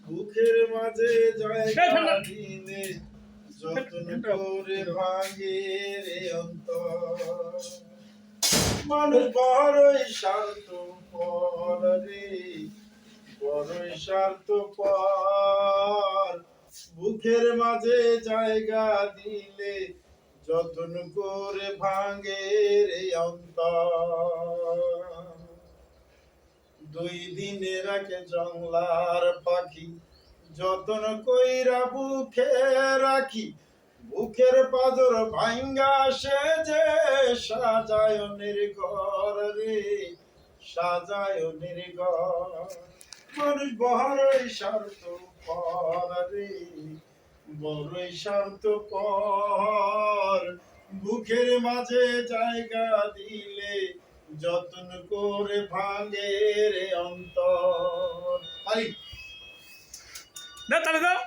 বুকের মাঝে জায়গা দিলে যতন করে ভাঙে রে অন্তর। মানুষ বড়ই স্বার্থপর রে, বড়ই স্বার্থপর। বুকের মাঝে জায়গা দিলে যতন করে ভাঙে রে অন্তর। দুই দিনে রাখে জংলার পাখি, যতন কইরা বুকে রাখি। বুকের পাজর ভাঙ্গা সে যে সাজায়নের ঘর রে, সাজায়নের ঘর। মানুষ বড়ই স্বার্থপর রে, বড়ই স্বার্থপর। বুকের মাঝে জায়গা দিলে যতন করে ভাঙে রে অন্তর। না তাহলে দাও।